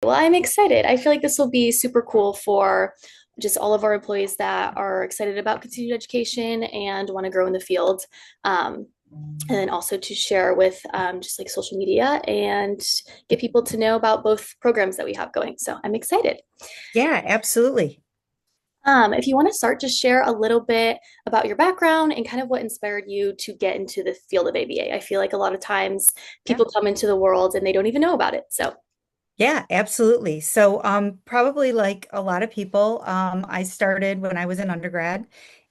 Well, I'm excited. I feel like this will be super cool for just all of our employees that are excited about continued education and want to grow in the field. And then also to share with just like social media and get people to know about both programs that we have going. So I'm excited. Yeah, absolutely. If you want to start, just share a little bit about your background and kind of what inspired you to get into the field of ABA. I feel like a lot of times Yeah. people come into the world and they don't even know about it. So, Yeah, absolutely. So, probably like a lot of people, I started when I was an undergrad,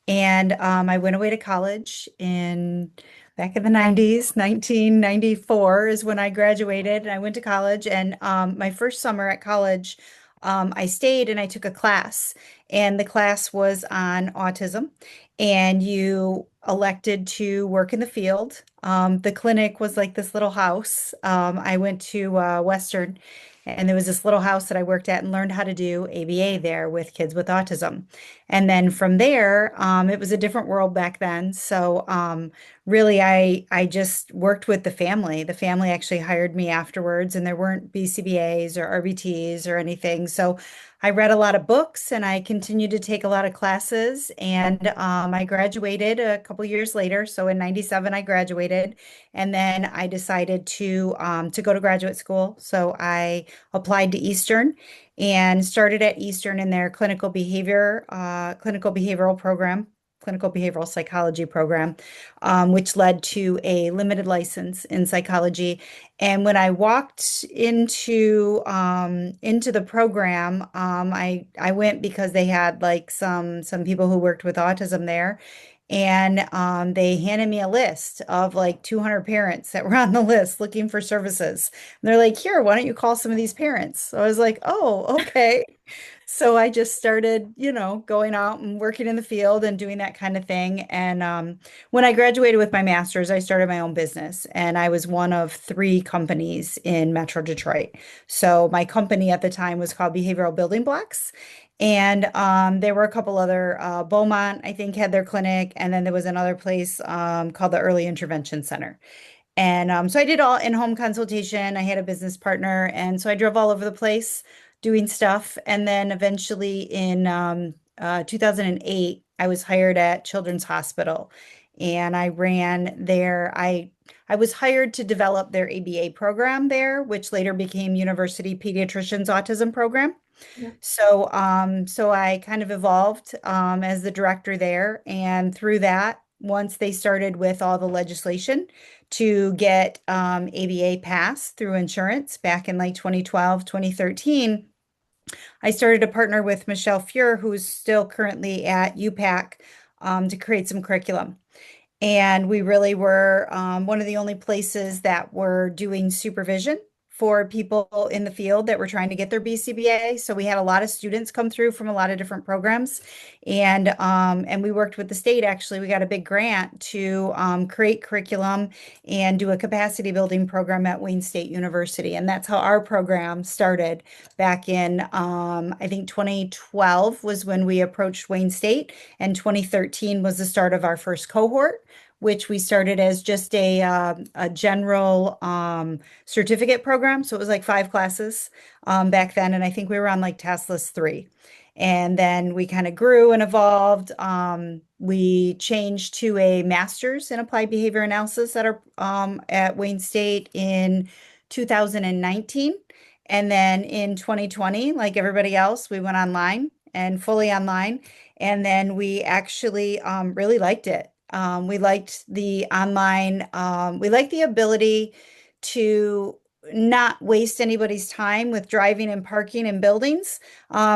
and I went away to college in back in the 90s. 1994 is when I graduated, and I went to college. And my first summer at college, I stayed and I took a class, and the class was on autism, and you elected to work in the field. The clinic was like this little house. I went to Western. And there was this little house that I worked at and learned how to do ABA there with kids with autism. And then from there, it was a different world back then. So really, I just worked with the family. The family actually hired me afterwards, and there weren't BCBAs or RBTs or anything. So I read a lot of books and I continued to take a lot of classes. And I graduated a couple years later. So in 97, I graduated. And then I decided to go to graduate school. So I applied to Eastern and started at Eastern in their clinical behavioral program, clinical behavioral psychology program, which led to a limited license in psychology. And when I walked into the program, I went because they had like some people who worked with autism there. And they handed me a list of like 200 parents that were on the list looking for services. And they're like, here, why don't you call some of these parents? So I was like, oh, okay. So I just started, going out and working in the field and doing that kind of thing. And when I graduated with my master's, I started my own business, and I was one of three companies in Metro Detroit. So my company at the time was called Behavioral Building Blocks. And there were a couple other, Beaumont, I think, had their clinic. And then there was another place called the Early Intervention Center. And so I did all in-home consultation. I had a business partner. And so I drove all over the place doing stuff. And then eventually in 2008, I was hired at Children's Hospital and I ran their, I was hired to develop their ABA program there, which later became University Pediatricians Autism Program. yeah. So I kind of evolved as the director there. And through that, once they started with all the legislation to get ABA passed through insurance back in like 2012, 2013, I started to partner with Michelle Fuhr, who's still currently at UPAC, to create some curriculum. And we really were one of the only places that were doing supervision for people in the field that were trying to get their BCBA. So we had a lot of students come through from a lot of different programs, and we worked with the state. Actually, we got a big grant to create curriculum and do a capacity building program at Wayne State University, and that's how our program started back in I think 2012 was when we approached Wayne State, and 2013 was the start of our first cohort, which we started as just a general certificate program. So it was like 5 classes back then. And I think we were on like task list 3. And then we kind of grew and evolved. We changed to a master's in applied behavior analysis at Wayne State in 2019. And then in 2020, like everybody else, we went online and fully online. And then we actually really liked it. We liked the online, we liked the ability to not waste anybody's time with driving and parking in buildings,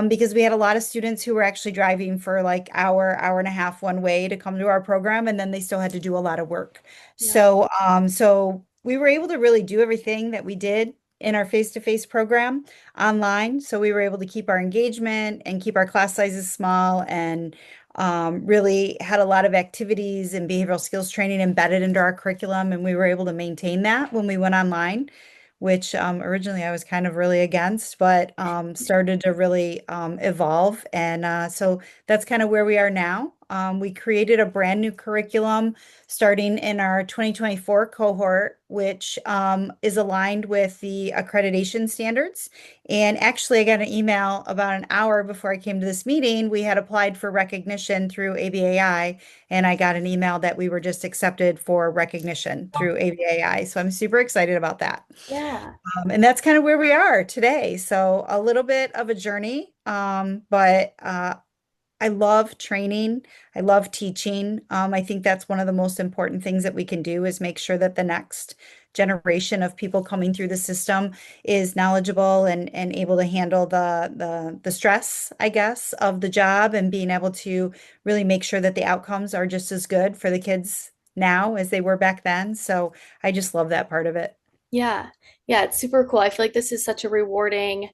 because we had a lot of students who were actually driving for like hour and a half one way to come to our program, and then they still had to do a lot of work. Yeah. So we were able to really do everything that we did in our face-to-face program online. So we were able to keep our engagement and keep our class sizes small, and really had a lot of activities and behavioral skills training embedded into our curriculum. And we were able to maintain that when we went online, which originally I was kind of really against, but started to really evolve. And so that's kind of where we are now. We created a brand new curriculum starting in our 2024 cohort, which is aligned with the accreditation standards. And actually, I got an email about an hour before I came to this meeting. We had applied for recognition through ABAI, and I got an email that we were just accepted for recognition through ABAI. So I'm super excited about that. Yeah. And that's kind of where we are today. So a little bit of a journey, but I love training. I love teaching. I think that's one of the most important things that we can do is make sure that the next generation of people coming through the system is knowledgeable and able to handle the stress, I guess, of the job and being able to really make sure that the outcomes are just as good for the kids now as they were back then. So I just love that part of it. Yeah. Yeah, it's super cool. I feel like this is such a rewarding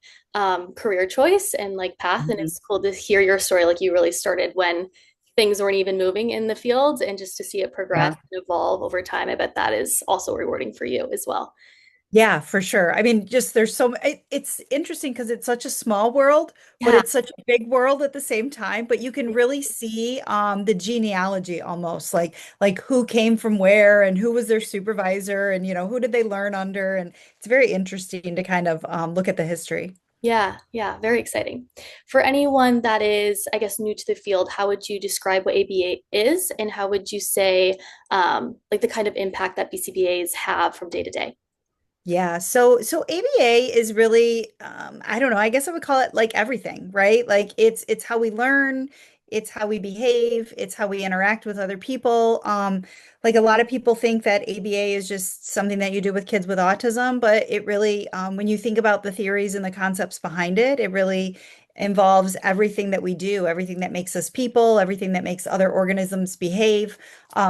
career choice and like path. And Mhm. it's cool to hear your story. Like you really started when things weren't even moving in the field and just to see it progress Yeah. and evolve over time. I bet that is also rewarding for you as well. Yeah, for sure. I mean, just there's it's interesting because it's such a small world, but Yeah. it's such a big world at the same time. But you can really see the genealogy almost like who came from where and who was their supervisor and who did they learn under. And it's very interesting to kind of look at the history. Yeah. Yeah. Very exciting. For anyone that is, I guess, new to the field, how would you describe what ABA is and how would you say like the kind of impact that BCBAs have from day to day? Yeah, so ABA is really I don't know, I guess I would call it like everything, right? Like it's how we learn, it's how we behave, it's how we interact with other people. Like a lot of people think that ABA is just something that you do with kids with autism, but it really when you think about the theories and the concepts behind it, it really involves everything that we do, everything that makes us people, everything that makes other organisms behave.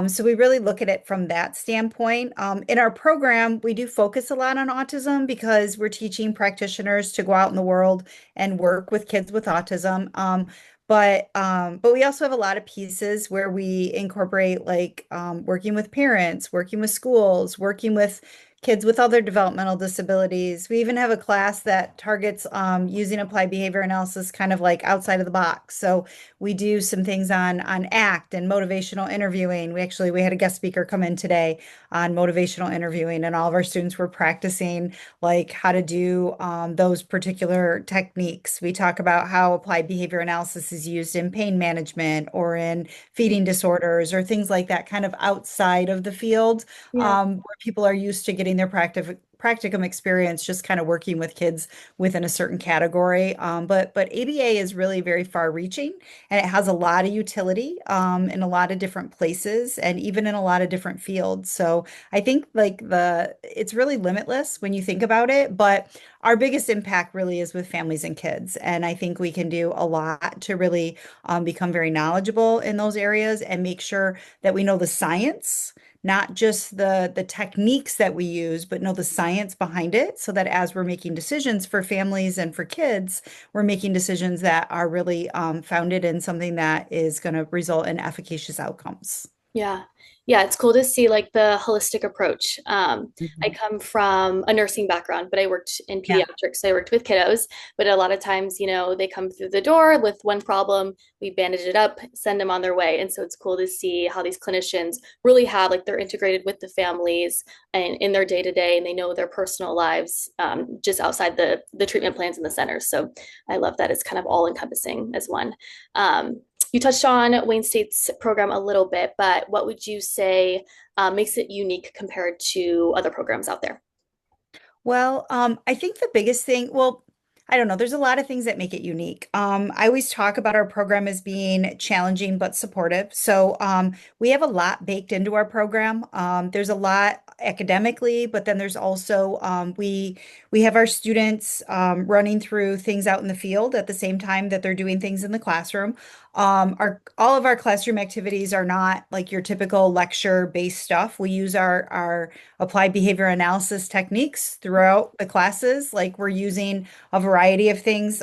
So we really look at it from that standpoint. In our program, we do focus a lot on autism because we're teaching practitioners to go out in the world and work with kids with autism. But we also have a lot of pieces where we incorporate like working with parents, working with schools, working with kids with other developmental disabilities. We even have a class that targets using applied behavior analysis kind of like outside of the box. So we do some things on ACT and motivational interviewing. We had a guest speaker come in today on motivational interviewing, and all of our students were practicing like how to do those particular techniques. We talk about how applied behavior analysis is used in pain management or in feeding disorders or things like that, kind of outside of the field Yeah. where people are used to getting their practicum experience just kind of working with kids within a certain category. But ABA is really very far reaching and it has a lot of utility in a lot of different places and even in a lot of different fields. So I think like it's really limitless when you think about it, but our biggest impact really is with families and kids. And I think we can do a lot to really become very knowledgeable in those areas and make sure that we know the science, not just the techniques that we use, but know the science behind it so that as we're making decisions for families and for kids, we're making decisions that are really founded in something that is going to result in efficacious outcomes. Yeah. Yeah, it's cool to see like the holistic approach. I Mhm. come from a nursing background, but I worked in Yeah. pediatrics. So I worked with kiddos, but a lot of times, they come through the door with one problem, we bandage it up, send them on their way. And so it's cool to see how these clinicians really have like they're integrated with the families and in their day to day, and they know their personal lives just outside the treatment plans in the centers. So I love that it's kind of all encompassing as one. You touched on Wayne State's program a little bit, but what would you say makes it unique compared to other programs out there? Well, I think the biggest thing, well, I don't know, there's a lot of things that make it unique. I always talk about our program as being challenging but supportive. So we have a lot baked into our program. There's a lot academically, but then there's also we have our students running through things out in the field at the same time that they're doing things in the classroom. Our all of our classroom activities are not like your typical lecture-based stuff. We use our applied behavior analysis techniques throughout the classes. Like we're using a variety of things.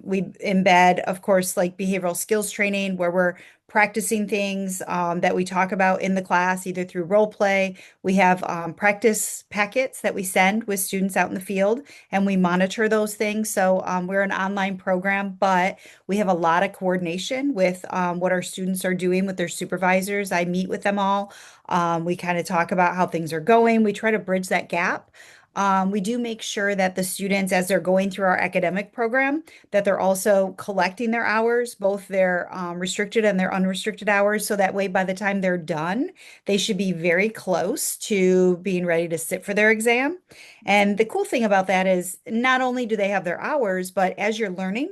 We embed, of course, like behavioral skills training where we're practicing things that we talk about in the class, either through role play. We have practice packets that we send with students out in the field, and we monitor those things. So we're an online program, but we have a lot of coordination with what our students are doing with their supervisors. I meet with them all. We kind of talk about how things are going. We try to bridge that gap. We do make sure that the students, as they're going through our academic program, that they're also collecting their hours, both their restricted and their unrestricted hours. So that way, by the time they're done, they should be very close to being ready to sit for their exam. And the cool thing about that is not only do they have their hours, but as you're learning,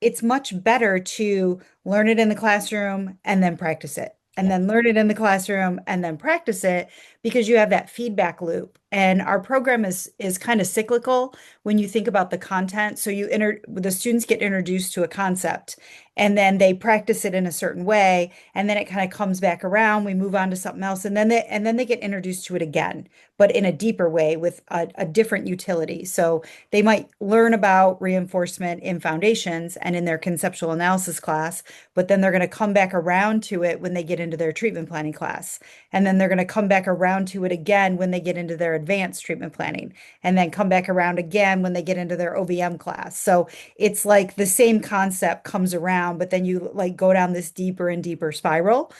it's much better to learn it in the classroom and then practice it. And Yeah. then learn it in the classroom and then practice it because you have that feedback loop. And our program is kind of cyclical when you think about the content. So the students get introduced to a concept and then they practice it in a certain way, and then it kind of comes back around. We move on to something else, and then they get introduced to it again, but in a deeper way with a different utility. So they might learn about reinforcement in foundations and in their conceptual analysis class, but then they're going to come back around to it when they get into their treatment planning class. And then they're going to come back around to it again when they get into their advanced treatment planning, and then come back around again when they get into their OBM class. So it's like the same concept comes around, but then you like go down this deeper and deeper spiral.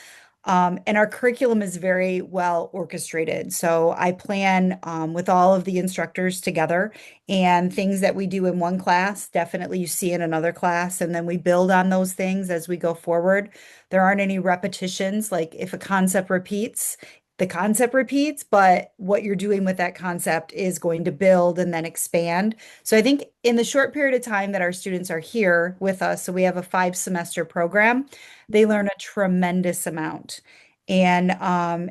And our curriculum is very well orchestrated. So I plan with all of the instructors together, and things that we do in one class, definitely you see in another class. And then we build on those things as we go forward. There aren't any repetitions. Like if a concept repeats, the concept repeats, but what you're doing with that concept is going to build and then expand. So I think in the short period of time that our students are here with us, so we have a 5 semester program, they learn a tremendous amount. And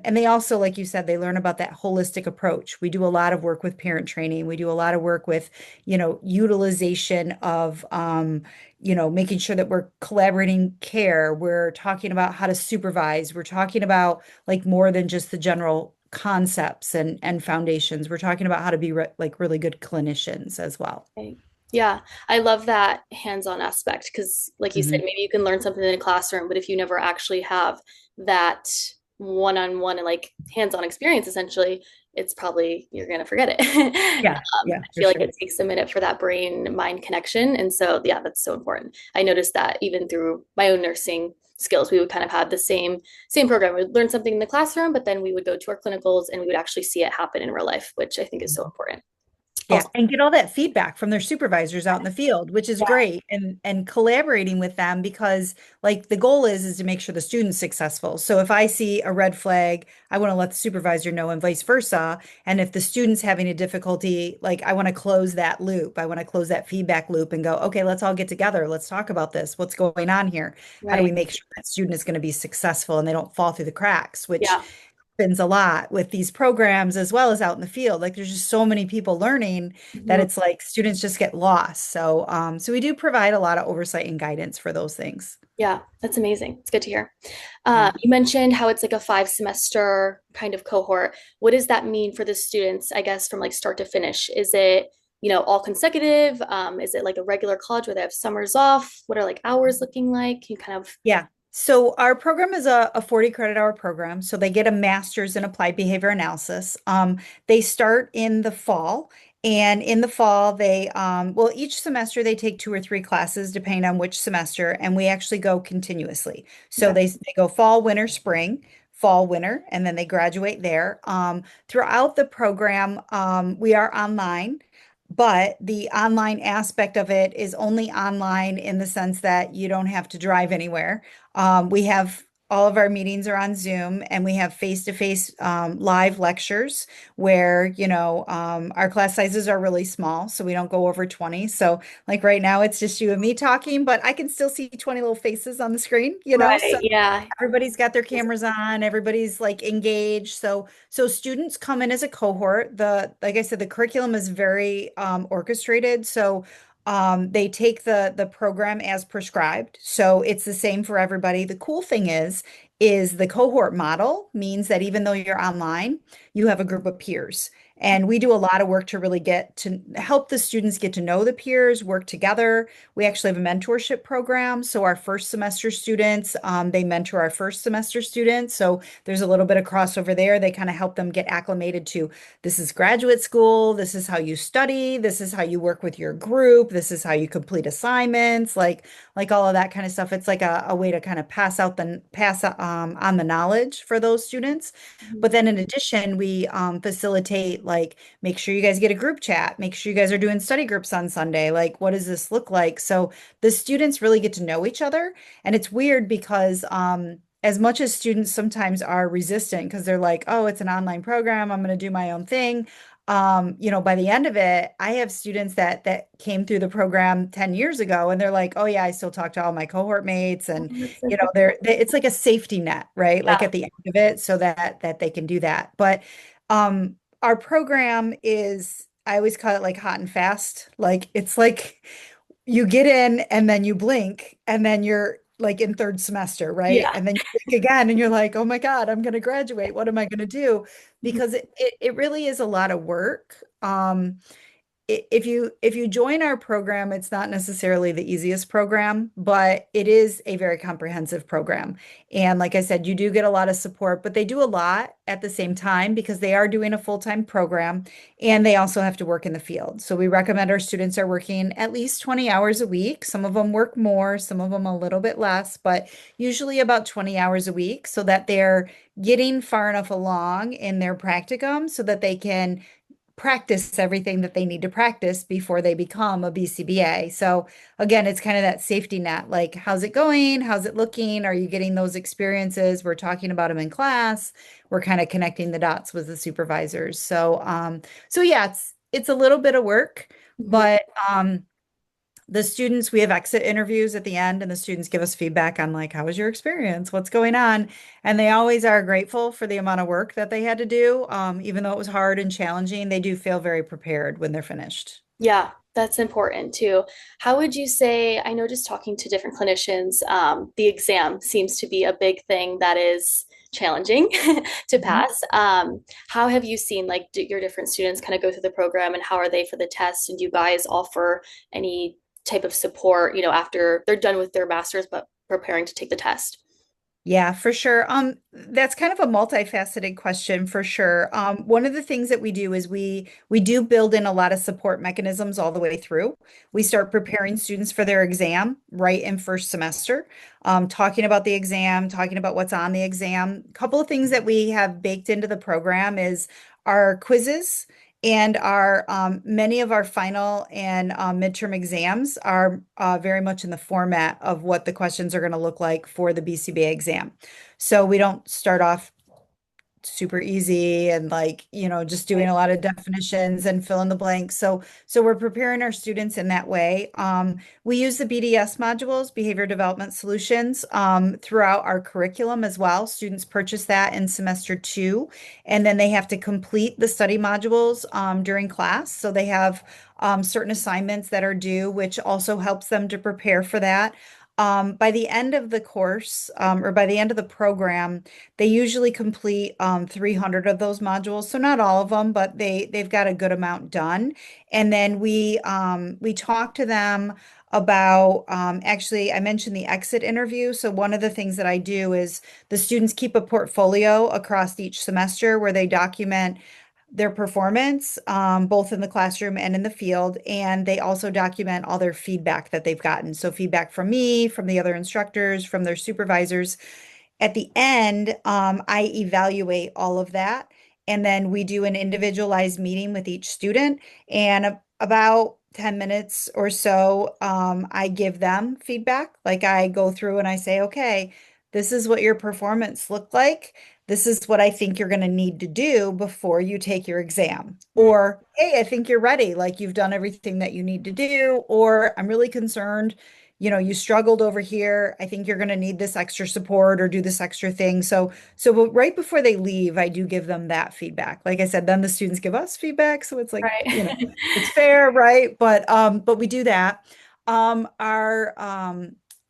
they also, like you said, they learn about that holistic approach. We do a lot of work with parent training. We do a lot of work with, utilization of making sure that we're collaborating care. We're talking about how to supervise. We're talking about like more than just the general concepts and foundations. We're talking about how to be like really good clinicians as well. Right. Yeah, I love that hands-on aspect because, like you said, Mhm. maybe you can learn something in a classroom, but if you never actually have that one-on-one and like hands-on experience, essentially, it's probably you're gonna forget it. Yeah, yeah, I for feel like sure. it takes a minute for that brain-mind connection, and so yeah, that's so important. I noticed that even through my own nursing skills, we would kind of have the same program. We'd learn something in the classroom, but then we would go to our clinicals and we would actually see it happen in real life, which I think is so important. Yeah, Also, and get all that feedback from their supervisors out in the field, which is yeah, great, and collaborating with them because like the goal is to make sure the student's successful. So if I see a red flag, I want to let the supervisor know and vice versa. And if the student's having a difficulty, like I want to close that loop. I want to close that feedback loop and go, okay, let's all get together. Let's talk about this. What's going on here? How do we right. make sure that student is going to be successful and they don't fall through the cracks, which Yeah. happens a lot with these programs as well as out in the field. Like there's just so many people learning that Mhm. it's like students just get lost. So we do provide a lot of oversight and guidance for those things. Yeah, that's amazing. It's good to hear. Yeah. You mentioned how it's like a 5 semester kind of cohort. What does that mean for the students, I guess, from like start to finish? Is it, all consecutive? Is it like a regular college where they have summers off? What are like hours looking like? Can you kind of, Yeah. So our program is a 40 credit hour program. So they get a master's in applied behavior analysis. They start in the fall. And in the fall, well, each semester they take 2 or 3 classes depending on which semester, and we actually go continuously. So okay, they go fall, winter, spring, fall, winter, and then they graduate there. Throughout the program, we are online. But the online aspect of it is only online in the sense that you don't have to drive anywhere. We have all of our meetings are on Zoom, and we have face-to-face live lectures where, our class sizes are really small, so we don't go over 20. So like right now, it's just you and me talking, but I can still see 20 little faces on the screen. So right, yeah, everybody's got their cameras on, everybody's like engaged. So students come in as a cohort. Like I said, the curriculum is very orchestrated. So they take the program as prescribed. So it's the same for everybody. The cool thing is the cohort model means that even though you're online, you have a group of peers. And we do a lot of work to really get to help the students get to know the peers, work together. We actually have a mentorship program. So our first semester students, they mentor our first semester students. So there's a little bit of crossover there. They kind of help them get acclimated to this is graduate school. This is how you study. This is how you work with your group. This is how you complete assignments, like all of that kind of stuff. It's like a way to kind of pass on the knowledge for those students. But then in addition, we facilitate like make sure you guys get a group chat, make sure you guys are doing study groups on Sunday. Like, what does this look like? So the students really get to know each other. And it's weird because as much as students sometimes are resistant because they're like, oh, it's an online program, I'm going to do my own thing. By the end of it, I have students that came through the program 10 years ago and they're like, oh yeah, I still talk to all my cohort mates and Oh, that's so it's like a safety net, right? Like yeah. at the end of it so that they can do that. But our program is I always call it like hot and fast. Like it's like you get in and then you blink and then you're like in third semester, right? Yeah. And then you blink again and you're like, oh my God, I'm going to graduate. What am I going to do? Because it really is a lot of work. If you join our program, it's not necessarily the easiest program, but it is a very comprehensive program. And like I said, you do get a lot of support, but they do a lot at the same time because they are doing a full-time program and they also have to work in the field. So we recommend our students are working at least 20 hours a week. Some of them work more, some of them a little bit less, but usually about 20 hours a week so that they're getting far enough along in their practicum so that they can practice everything that they need to practice before they become a BCBA. So again, it's kind of that safety net, like how's it going? How's it looking? Are you getting those experiences? We're talking about them in class. We're kind of connecting the dots with the supervisors. So yeah, it's a little bit of work, Mhm. but the students, we have exit interviews at the end, and the students give us feedback on like, how was your experience? What's going on? And they always are grateful for the amount of work that they had to do. Even though it was hard and challenging, they do feel very prepared when they're finished. Yeah, that's important too. How would you say, I know just talking to different clinicians, the exam seems to be a big thing that is challenging to Mhm. pass. How have you seen like your different students kind of go through the program and how are they for the test? And do you guys offer any type of support, after they're done with their master's but preparing to take the test? Yeah, for sure. That's kind of a multifaceted question for sure. One of the things that we do is we do build in a lot of support mechanisms all the way through. We start preparing students for their exam right in first semester, talking about the exam, talking about what's on the exam. A couple of things that we have baked into the program is our quizzes and our many of our final and midterm exams are very much in the format of what the questions are going to look like for the BCBA exam. So we don't start off super easy and like, just doing Right. a lot of definitions and fill in the blanks. So we're preparing our students in that way. We use the BDS modules, Behavior Development Solutions, throughout our curriculum as well. Students purchase that in semester 2, and then they have to complete the study modules during class. So they have certain assignments that are due, which also helps them to prepare for that. By the end of the course, or by the end of the program, they usually complete 300 of those modules. So not all of them, but they've got a good amount done. And then we talk to them about actually I mentioned the exit interview. So one of the things that I do is the students keep a portfolio across each semester where they document their performance, both in the classroom and in the field. And they also document all their feedback that they've gotten. So feedback from me, from the other instructors, from their supervisors. At the end, I evaluate all of that. And then we do an individualized meeting with each student. And about 10 minutes or so, I give them feedback. Like I go through and I say, okay, this is what your performance looked like. This is what I think you're going to need to do before you take your exam. Mm. Or, hey, I think you're ready. Like you've done everything that you need to do. Or I'm really concerned you struggled over here. I think you're going to need this extra support or do this extra thing. So right before they leave, I do give them that feedback. Like I said, then the students give us feedback. So it's like, Right. it's fair, right? But we do that. Our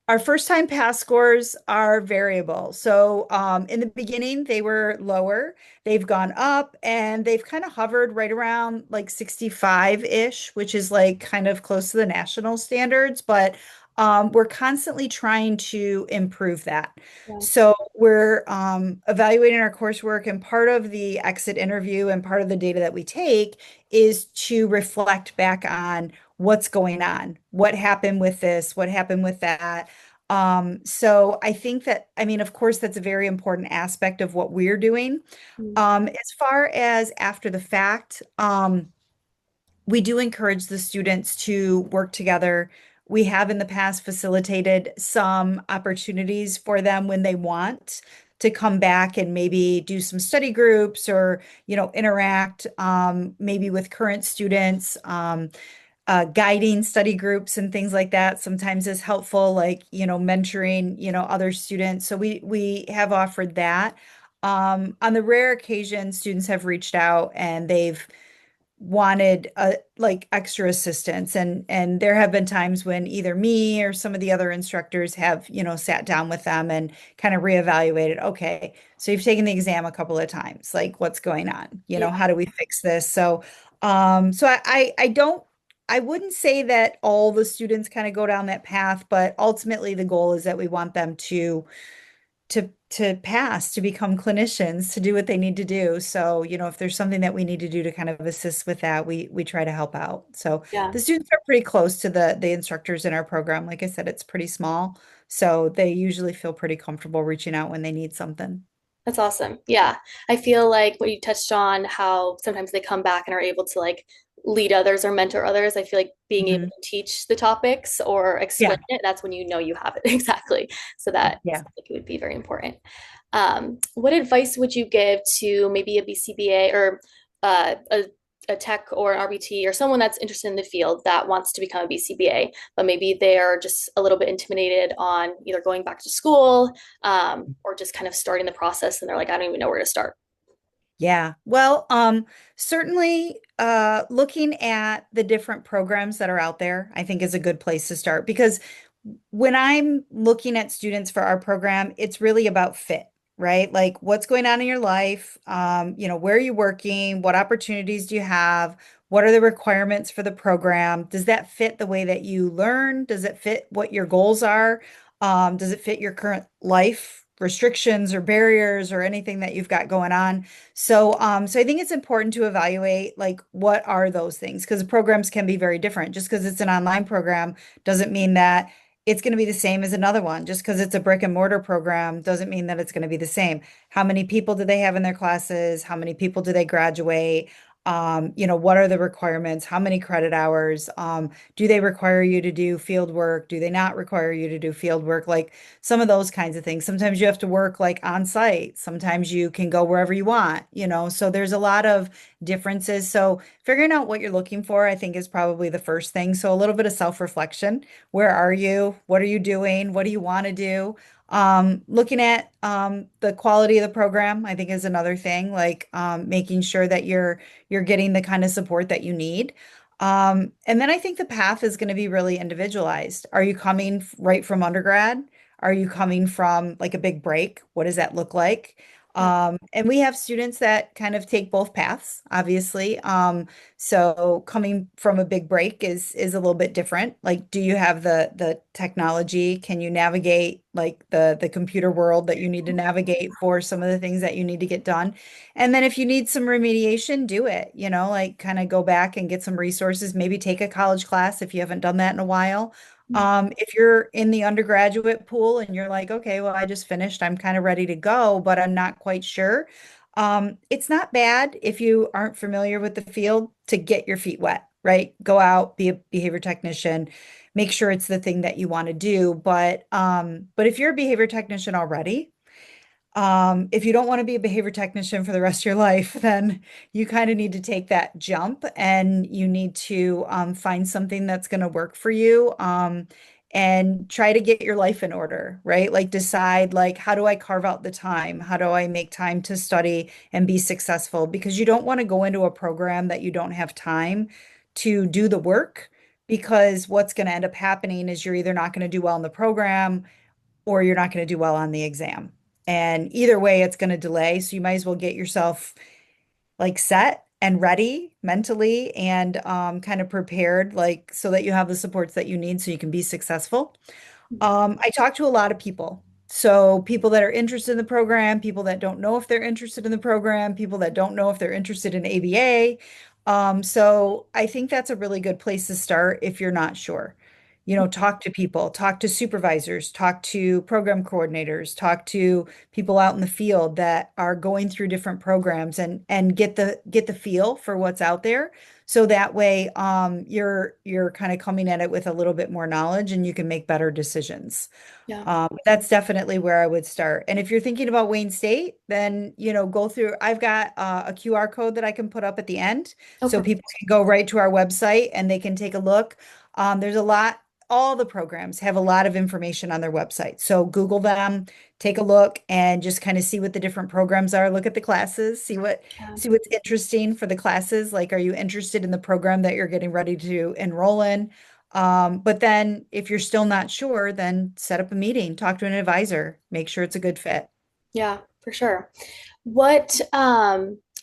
Our first time pass scores are variable. So in the beginning, they were lower. They've gone up and they've kind of hovered right around like 65-ish, which is like kind of close to the national standards. But we're constantly trying to improve that. Yeah. So we're evaluating our coursework, and part of the exit interview and part of the data that we take is to reflect back on what's going on, what happened with this, what happened with that. So I think that, I mean, of course, that's a very important aspect of what we're doing. Mm. As far as after the fact, we do encourage the students to work together. We have in the past facilitated some opportunities for them when they want to come back and maybe do some study groups or, interact maybe with current students. Guiding study groups and things like that sometimes is helpful, like, mentoring, other students. So we have offered that. On the rare occasion, students have reached out and they've wanted like extra assistance, and there have been times when either me or some of the other instructors have sat down with them and kind of reevaluated. Okay, so you've taken the exam a couple of times, like what's going on, Yeah, how do we fix this? So I wouldn't say that all the students kind of go down that path, but ultimately the goal is that we want them to pass, to become clinicians, to do what they need to do. So, if there's something that we need to do to kind of assist with that, we try to help out. So yeah. the students are pretty close to the instructors in our program. Like I said, it's pretty small. So they usually feel pretty comfortable reaching out when they need something. That's awesome. Yeah. I feel like what you touched on, how sometimes they come back and are able to like lead others or mentor others. I feel like being able Mhm. to teach the topics or explain Yeah. it, that's when you know you have it exactly. So that Yeah. sounds like it would be very important. What advice would you give to maybe a BCBA or a tech or an RBT or someone that's interested in the field that wants to become a BCBA, but maybe they're just a little bit intimidated on either going back to school or just kind of starting the process and they're like, I don't even know where to start. Yeah. Well, certainly looking at the different programs that are out there, I think is a good place to start, because when I'm looking at students for our program, it's really about fit, right? Like what's going on in your life, where are you working, what opportunities do you have, what are the requirements for the program? Does that fit the way that you learn? Does it fit what your goals are? Does it fit your current life restrictions or barriers or anything that you've got going on? So I think it's important to evaluate like what are those things, because programs can be very different. Just because it's an online program doesn't mean that it's going to be the same as another one. Just because it's a brick and mortar program doesn't mean that it's going to be the same. How many people do they have in their classes? How many people do they graduate? What are the requirements? How many credit hours? Do they require you to do field work? Do they not require you to do field work? Like some of those kinds of things. Sometimes you have to work like on site. Sometimes you can go wherever you want, So there's a lot of differences. So figuring out what you're looking for, I think, is probably the first thing. So a little bit of self-reflection. Where are you? What are you doing? What do you want to do? Looking at the quality of the program, I think, is another thing, like making sure that you're getting the kind of support that you need. And then I think the path is going to be really individualized. Are you coming right from undergrad? Are you coming from like a big break? What does that look like? Yeah. And we have students that kind of take both paths, obviously. So coming from a big break is a little bit different. Like, do you have the technology? Can you navigate like the computer world that you need to navigate for some of the things that you need to get done? And then if you need some remediation, do it, like kind of go back and get some resources, maybe take a college class if you haven't done that in a while. If you're in the undergraduate pool and you're like, okay, well, I just finished, I'm kind of ready to go, but I'm not quite sure. It's not bad if you aren't familiar with the field to get your feet wet, right? Go out, be a behavior technician, make sure it's the thing that you want to do. But if you're a behavior technician already, if you don't want to be a behavior technician for the rest of your life, then you kind of need to take that jump and you need to find something that's going to work for you, and try to get your life in order, right? Like decide like, how do I carve out the time? How do I make time to study and be successful? Because you don't want to go into a program that you don't have time to do the work, because what's going to end up happening is you're either not going to do well in the program or you're not going to do well on the exam. And either way, it's going to delay. So you might as well get yourself like set and ready mentally and kind of prepared, like so that you have the supports that you need so you can be successful. I talk to a lot of people. So people that are interested in the program, people that don't know if they're interested in the program, people that don't know if they're interested in ABA. So I think that's a really good place to start if you're not sure. You know, talk to people, talk to supervisors, talk to program coordinators, talk to people out in the field that are going through different programs and get the feel for what's out there. So that way, you're kind of coming at it with a little bit more knowledge and you can make better decisions. Yeah. That's definitely where I would start. And if you're thinking about Wayne State, then, go through, I've got a QR code that I can put up at the end. Oh, So perfect. people can go right to our website and they can take a look. There's a lot, all the programs have a lot of information on their website. So Google them, take a look and just kind of see what the different programs are. Look at the classes, Yeah. see what's interesting for the classes. Like, are you interested in the program that you're getting ready to enroll in? But then if you're still not sure, then set up a meeting, talk to an advisor, make sure it's a good fit. Yeah, for sure. What,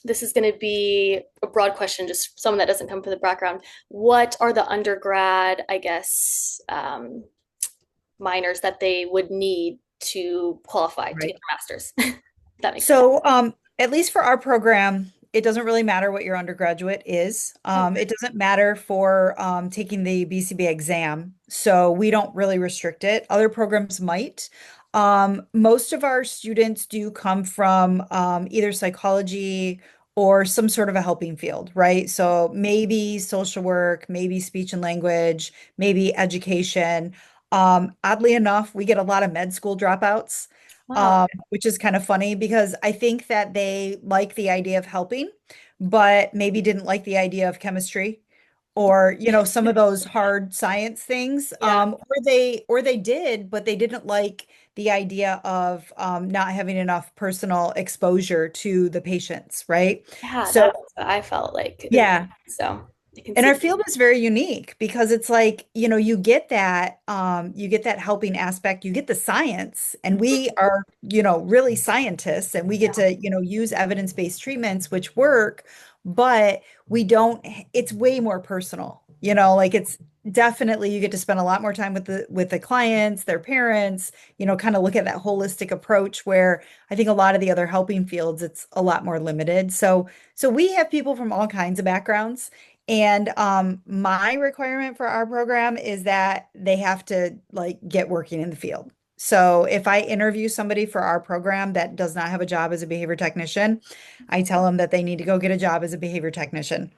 this is going to be a broad question, just someone that doesn't come from the background. What are the undergrad, I guess, minors that they would need to qualify to get Right. their master's? If that makes sense. So, at least for our program, it doesn't really matter what your undergraduate is. Okay. It doesn't matter for taking the BCBA exam. So we don't really restrict it. Other programs might. Most of our students do come from either psychology or some sort of a helping field, right? So maybe social work, maybe speech and language, maybe education. Oddly enough, we get a lot of med school dropouts, Wow. which is kind of funny because I think that they like the idea of helping, but maybe didn't like the idea of chemistry or, some of those hard science things. Yeah. Or they did, but they didn't like the idea of not having enough personal exposure to the patients, right? Yeah, So, that's what I felt like as yeah. so I can And see. our field is very unique because it's like, you get that helping aspect, you get the science, and we are, really scientists and we get to, use evidence-based treatments which work, but we don't, it's way more personal, like it's definitely you get to spend a lot more time with the clients, their parents, kind of look at that holistic approach where I think a lot of the other helping fields, it's a lot more limited. So we have people from all kinds of backgrounds. And my requirement for our program is that they have to like get working in the field. So if I interview somebody for our program that does not have a job as a behavior technician, I tell them that they need to go get a job as a behavior technician.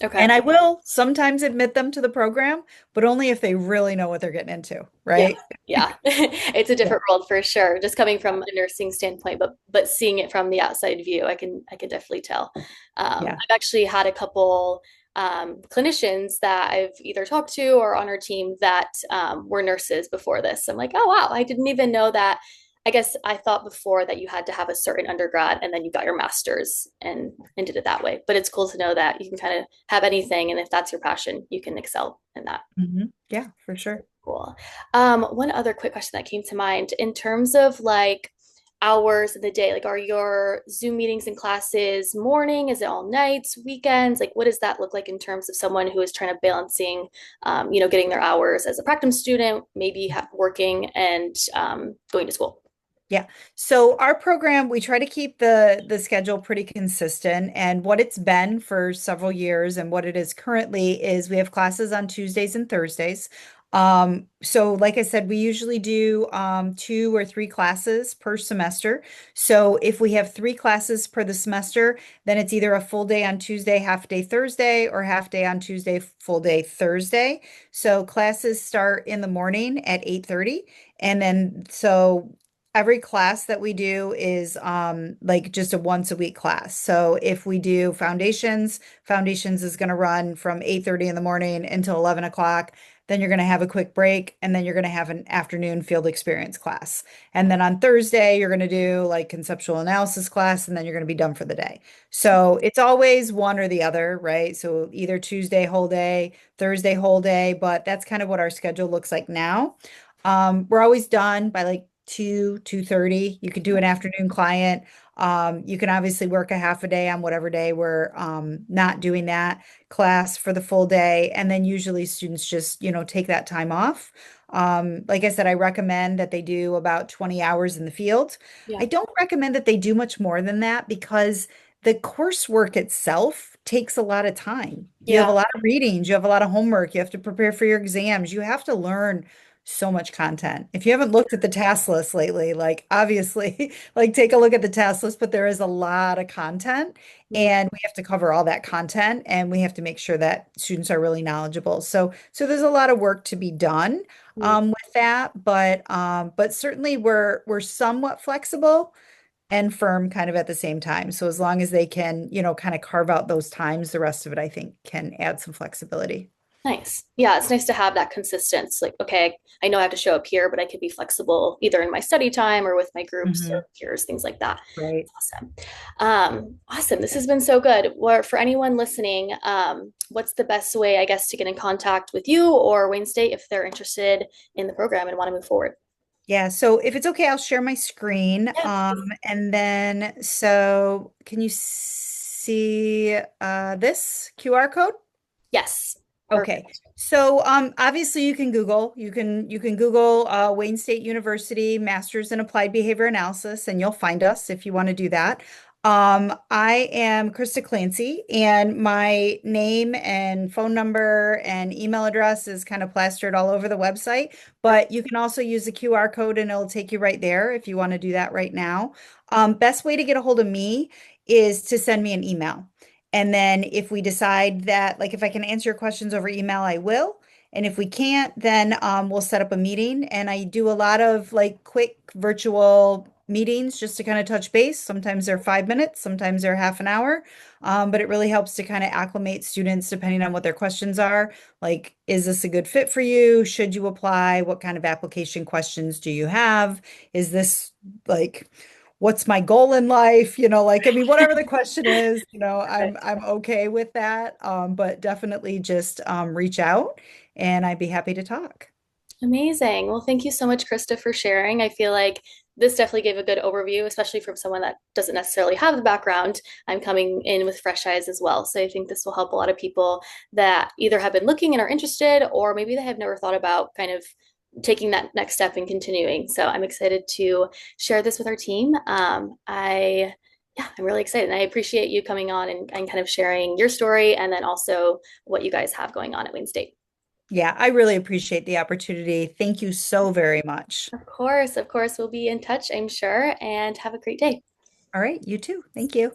Okay. And I will sometimes admit them to the program, but only if they really know what they're getting into, Yeah. right? Yeah. It's a Yeah. different world for sure. Just coming from a nursing standpoint, but seeing it from the outside view, I can definitely Yeah. tell. Yeah. I've actually had a couple clinicians that I've either talked to or on our team that were nurses before this. I'm like, oh wow, I didn't even know that. I guess I thought before that you had to have a certain undergrad and then you got your master's and did it that way. But it's cool to know that you can kind of have anything, and if that's your passion, you can excel in that. Yeah, for sure. Cool. One other quick question that came to mind in terms of like hours of the day, like are your Zoom meetings and classes morning? Is it all nights, weekends? Like what does that look like in terms of someone who is trying to balancing, getting their hours as a practicum student, maybe working and going to school? Yeah. So our program, we try to keep the schedule pretty consistent. And what it's been for several years and what it is currently is we have classes on Tuesdays and Thursdays. So like I said, we usually do 2 or 3 classes per semester. So if we have 3 classes per the semester, then it's either a full day on Tuesday, half day Thursday, or half day on Tuesday, full day Thursday. So classes start in the morning at 8:30. And then so every class that we do is like just a once a week class. So if we do foundations is going to run from 8:30 in the morning until 11 o'clock. then you're going to have a quick break, and then you're going to have an afternoon field experience class. And then on Thursday, you're going to do like conceptual analysis class, and then you're going to be done for the day. So it's always one or the other, right? So either Tuesday whole day, Thursday whole day, but that's kind of what our schedule looks like now. We're always done by like 2:30. You could do an afternoon client. You can obviously work a half a day on whatever day we're not doing that class for the full day. And then usually students just, take that time off. Like I said, I recommend that they do about 20 hours in the field. Yeah. I don't recommend that they do much more than that because the coursework itself takes a lot of time. You have a Yeah. lot of readings, you have a lot of homework, you have to prepare for your exams, you have to learn so much content. If you haven't looked at the task list lately, like obviously, like take a look at the task list, but there is a lot of content Yeah. and we have to cover all that content and we have to make sure that students are really knowledgeable. So there's a lot of work to be done Mm. with that, but certainly we're somewhat flexible and firm kind of at the same time. So as long as they can, kind of carve out those times, the rest of it I think can add some flexibility. Nice. Yeah, it's nice to have that consistency. Like, okay, I know I have to show up here, but I could be flexible either in my study time or with my groups Mhm. or peers, things like that. Right. Awesome. Awesome. This has been so good. For anyone listening, what's the best way, I guess, to get in contact with you or Wayne State if they're interested in the program and want to move forward? Yeah, so if it's okay, I'll share my screen. Yeah. And then so can you see this QR code? Yes. Okay. Perfect. So obviously you can Google. You can Google Wayne State University Masters in Applied Behavior Analysis and you'll find us if you want to do that. I am Krista Clancy and my name and phone number and email address is kind of plastered all over the website, Perfect. but you can also use the QR code and it'll take you right there if you want to do that right now. Best way to get a hold of me is to send me an email. And then if we decide that, like, if I can answer your questions over email, I will. And if we can't, then we'll set up a meeting. And I do a lot of like quick virtual meetings just to kind of touch base. Sometimes they're 5 minutes, sometimes they're half an hour. But it really helps to kind of acclimate students depending on what their questions are. Like, is this a good fit for you? Should you apply? What kind of application questions do you have? Is this like, what's my goal in life? Like, I mean, whatever the question is, Perfect. I'm okay with that. But definitely just reach out and I'd be happy to talk. Amazing. Well, thank you so much, Krista, for sharing. I feel like this definitely gave a good overview, especially from someone that doesn't necessarily have the background. I'm coming in with fresh eyes as well. So I think this will help a lot of people that either have been looking and are interested, or maybe they have never thought about kind of taking that next step and continuing. So I'm excited to share this with our team. Yeah, I'm really excited. And I appreciate you coming on and kind of sharing your story and then also what you guys have going on at Wayne State. Yeah, I really appreciate the opportunity. Thank you so very much. Of course, we'll be in touch, I'm sure, and have a great day. All right, you too. Thank you.